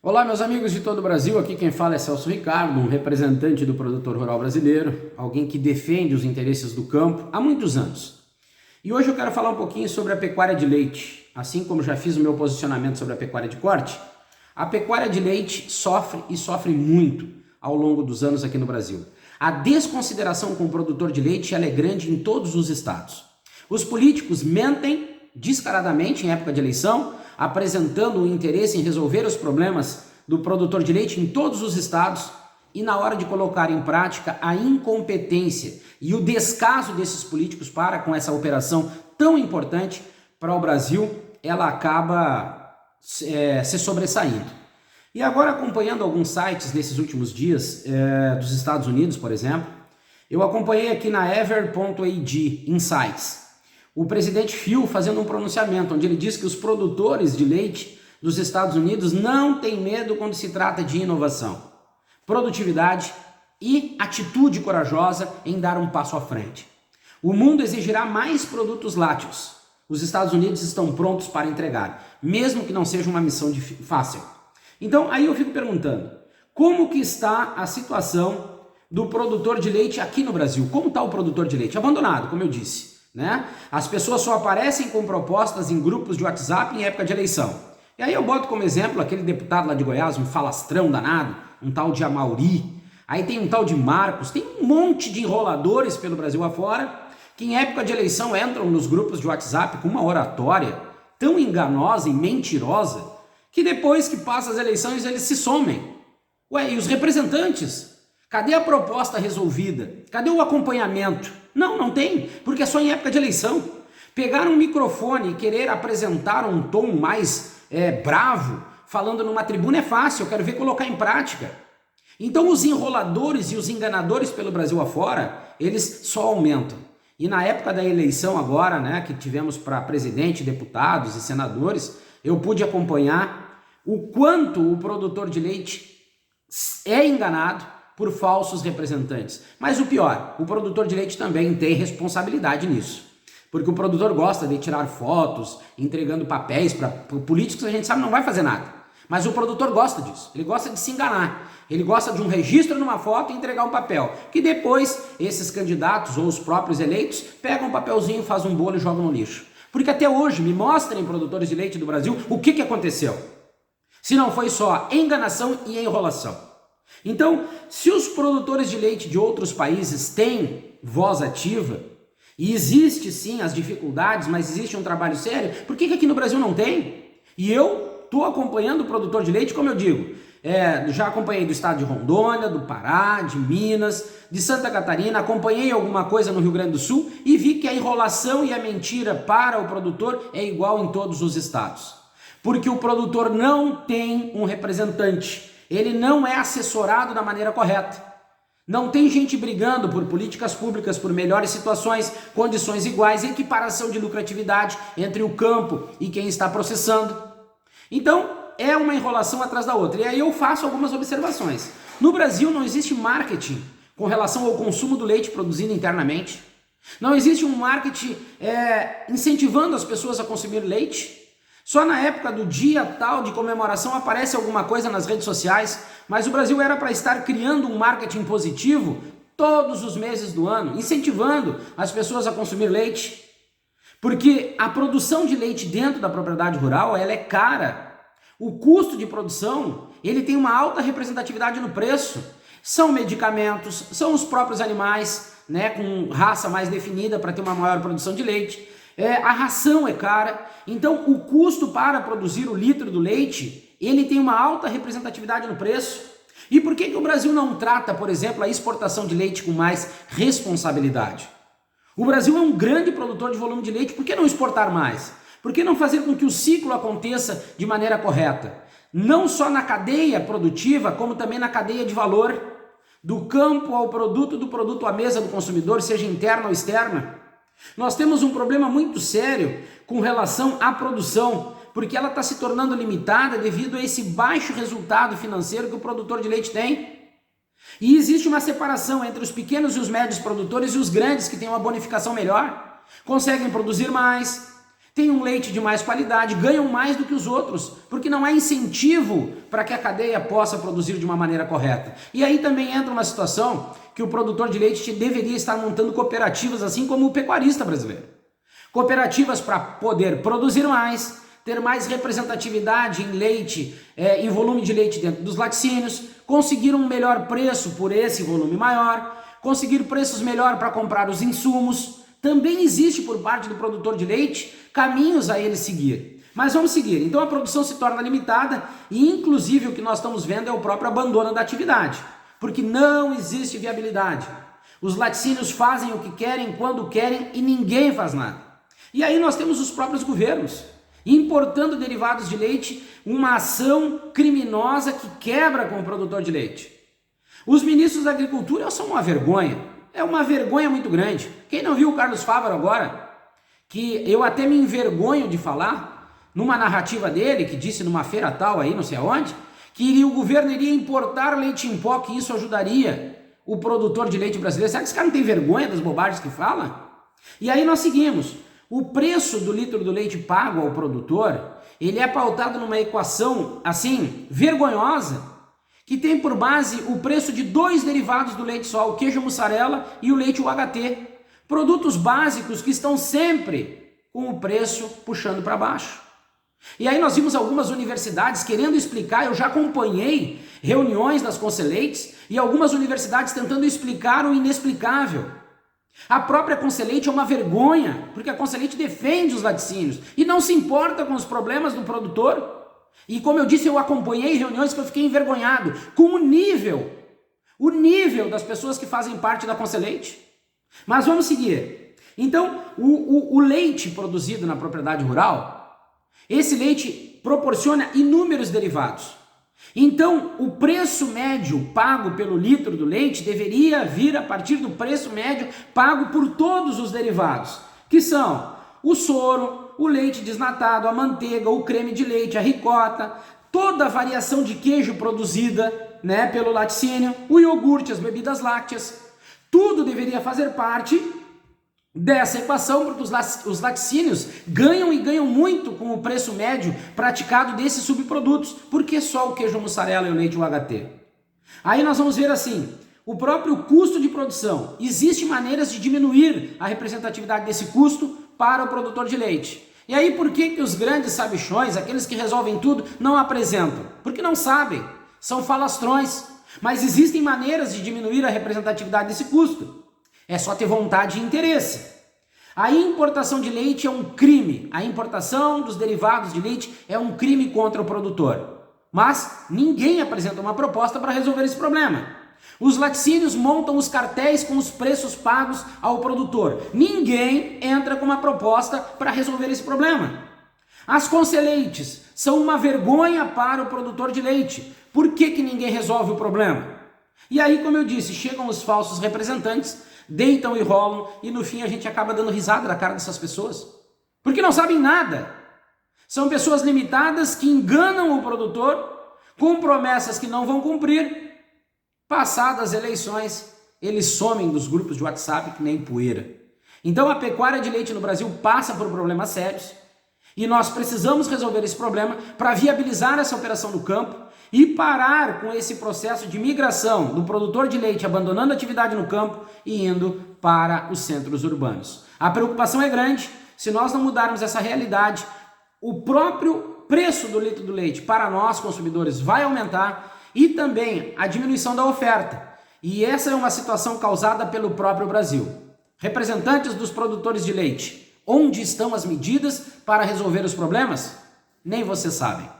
Olá, meus amigos de todo o Brasil, aqui quem fala é Celso Ricardo, um representante do produtor rural brasileiro, alguém que defende os interesses do campo há muitos anos. E hoje eu quero falar um pouquinho sobre a pecuária de leite. Assim como já fiz o meu posicionamento sobre a pecuária de corte, a pecuária de leite sofre e sofre muito ao longo dos anos aqui no Brasil. A desconsideração com o produtor de leite ela é grande em todos os estados. Os políticos mentem descaradamente em época de eleição, apresentando o interesse em resolver os problemas do produtor de leite em todos os estados e na hora de colocar em prática a incompetência e o descaso desses políticos para com essa operação tão importante para o Brasil, ela acaba se sobressaindo. E agora, acompanhando alguns sites nesses últimos dias, dos Estados Unidos, por exemplo, eu acompanhei aqui na Ever.ag Insights o presidente Phil fazendo um pronunciamento onde ele diz que os produtores de leite dos Estados Unidos não têm medo quando se trata de inovação, produtividade e atitude corajosa em dar um passo à frente. O mundo exigirá mais produtos lácteos. Os Estados Unidos estão prontos para entregar, mesmo que não seja uma missão fácil. Então, aí eu fico perguntando, como que está a situação do produtor de leite aqui no Brasil? Como está o produtor de leite? Abandonado, como eu disse. Né? As pessoas só aparecem com propostas em grupos de WhatsApp em época de eleição. E aí eu boto como exemplo aquele deputado lá de Goiás, um falastrão danado, um tal de Amauri. Aí tem um tal de Marcos, tem um monte de enroladores pelo Brasil afora, que em época de eleição entram nos grupos de WhatsApp com uma oratória tão enganosa e mentirosa, que depois que passam as eleições eles se somem. Ué, e os representantes? Cadê a proposta resolvida? Cadê o acompanhamento? Não tem, porque é só em época de eleição. Pegar um microfone e querer apresentar um tom mais bravo, falando numa tribuna é fácil, eu quero ver colocar em prática. Então os enroladores e os enganadores pelo Brasil afora, eles só aumentam. E na época da eleição agora, né, que tivemos para presidente, deputados e senadores, eu pude acompanhar o quanto o produtor de leite é enganado por falsos representantes. Mas o pior, o produtor de leite também tem responsabilidade nisso. Porque o produtor gosta de tirar fotos, entregando papéis para políticos que a gente sabe não vai fazer nada. Mas o produtor gosta disso, ele gosta de se enganar. Ele gosta de um registro numa foto e entregar um papel. Que depois esses candidatos ou os próprios eleitos pegam um papelzinho, fazem um bolo e jogam no lixo. Porque até hoje, me mostrem produtores de leite do Brasil o que aconteceu. Se não foi só enganação e enrolação. Então, se os produtores de leite de outros países têm voz ativa, e existe sim as dificuldades, mas existe um trabalho sério, por que aqui no Brasil não tem? E eu estou acompanhando o produtor de leite, como eu digo, já acompanhei do estado de Rondônia, do Pará, de Minas, de Santa Catarina, acompanhei alguma coisa no Rio Grande do Sul e vi que a enrolação e a mentira para o produtor é igual em todos os estados. Porque o produtor não tem um representante. Ele não é assessorado da maneira correta. Não tem gente brigando por políticas públicas, por melhores situações, condições iguais, equiparação de lucratividade entre o campo e quem está processando. Então, é uma enrolação atrás da outra. E aí eu faço algumas observações. No Brasil não existe marketing com relação ao consumo do leite produzido internamente. Não existe um marketing incentivando as pessoas a consumir leite. Só na época do dia tal de comemoração aparece alguma coisa nas redes sociais, mas o Brasil era para estar criando um marketing positivo todos os meses do ano, incentivando as pessoas a consumir leite. Porque a produção de leite dentro da propriedade rural, ela é cara. O custo de produção, ele tem uma alta representatividade no preço. São medicamentos, são os próprios animais, né, com raça mais definida para ter uma maior produção de leite. A ração é cara, então o custo para produzir o litro do leite, ele tem uma alta representatividade no preço. E por que o Brasil não trata, por exemplo, a exportação de leite com mais responsabilidade? O Brasil é um grande produtor de volume de leite, por que não exportar mais? Por que não fazer com que o ciclo aconteça de maneira correta? Não só na cadeia produtiva, como também na cadeia de valor, do campo ao produto, do produto à mesa do consumidor, seja interna ou externa. Nós temos um problema muito sério com relação à produção, porque ela está se tornando limitada devido a esse baixo resultado financeiro que o produtor de leite tem. E existe uma separação entre os pequenos e os médios produtores e os grandes que têm uma bonificação melhor, conseguem produzir mais, têm um leite de mais qualidade, ganham mais do que os outros, porque não há incentivo para que a cadeia possa produzir de uma maneira correta. E aí também entra uma situação que o produtor de leite deveria estar montando cooperativas, assim como o pecuarista brasileiro. Cooperativas para poder produzir mais, ter mais representatividade em leite, em volume de leite dentro dos laticínios, conseguir um melhor preço por esse volume maior, conseguir preços melhor para comprar os insumos. Também existe por parte do produtor de leite caminhos a ele seguir. Mas vamos seguir. Então a produção se torna limitada e inclusive o que nós estamos vendo é o próprio abandono da atividade, porque não existe viabilidade. Os laticínios fazem o que querem, quando querem e ninguém faz nada. E aí nós temos os próprios governos importando derivados de leite, uma ação criminosa que quebra com o produtor de leite. Os ministros da Agricultura são uma vergonha, é uma vergonha muito grande. Quem não viu o Carlos Fávaro agora, que eu até me envergonho de falar, numa narrativa dele, que disse numa feira tal aí, não sei aonde, que o governo iria importar leite em pó, que isso ajudaria o produtor de leite brasileiro. Será que esse cara não tem vergonha das bobagens que fala? E aí nós seguimos. O preço do litro do leite pago ao produtor, ele é pautado numa equação, assim, vergonhosa, que tem por base o preço de dois derivados do leite só, o queijo mussarela e o leite UHT. Produtos básicos que estão sempre com o preço puxando para baixo. E aí nós vimos algumas universidades querendo explicar, eu já acompanhei reuniões das Conselheites e algumas universidades tentando explicar o inexplicável. A própria Conselheite é uma vergonha, porque a Conselheite defende os laticínios e não se importa com os problemas do produtor. E como eu disse, eu acompanhei reuniões que eu fiquei envergonhado com o nível das pessoas que fazem parte da Conselheite. Mas vamos seguir. Então, o leite produzido na propriedade rural, esse leite proporciona inúmeros derivados. Então, o preço médio pago pelo litro do leite deveria vir a partir do preço médio pago por todos os derivados, que são o soro, o leite desnatado, a manteiga, o creme de leite, a ricota, toda a variação de queijo produzida, pelo laticínio, o iogurte, as bebidas lácteas. Tudo deveria fazer parte dessa equação, porque os laticínios ganham e ganham muito com o preço médio praticado desses subprodutos. Por que só o queijo mussarela e o leite UHT? Aí nós vamos ver assim, o próprio custo de produção. Existem maneiras de diminuir a representatividade desse custo para o produtor de leite. E aí por que os grandes sabichões, aqueles que resolvem tudo, não apresentam? Porque não sabem, são falastrões. Mas existem maneiras de diminuir a representatividade desse custo. É só ter vontade e interesse. A importação de leite é um crime. A importação dos derivados de leite é um crime contra o produtor. Mas ninguém apresenta uma proposta para resolver esse problema. Os laticínios montam os cartéis com os preços pagos ao produtor. Ninguém entra com uma proposta para resolver esse problema. As conselheites são uma vergonha para o produtor de leite. Por que ninguém resolve o problema? E aí, como eu disse, chegam os falsos representantes, deitam e rolam, e no fim a gente acaba dando risada da cara dessas pessoas. Porque não sabem nada. São pessoas limitadas que enganam o produtor com promessas que não vão cumprir. Passadas as eleições, eles somem dos grupos de WhatsApp que nem poeira. Então a pecuária de leite no Brasil passa por problemas sérios e nós precisamos resolver esse problema para viabilizar essa operação no campo e parar com esse processo de migração do produtor de leite abandonando a atividade no campo e indo para os centros urbanos. A preocupação é grande. Se nós não mudarmos essa realidade, o próprio preço do litro do leite para nós consumidores vai aumentar e também a diminuição da oferta. E essa é uma situação causada pelo próprio Brasil. Representantes dos produtores de leite, onde estão as medidas para resolver os problemas? Nem vocês sabem.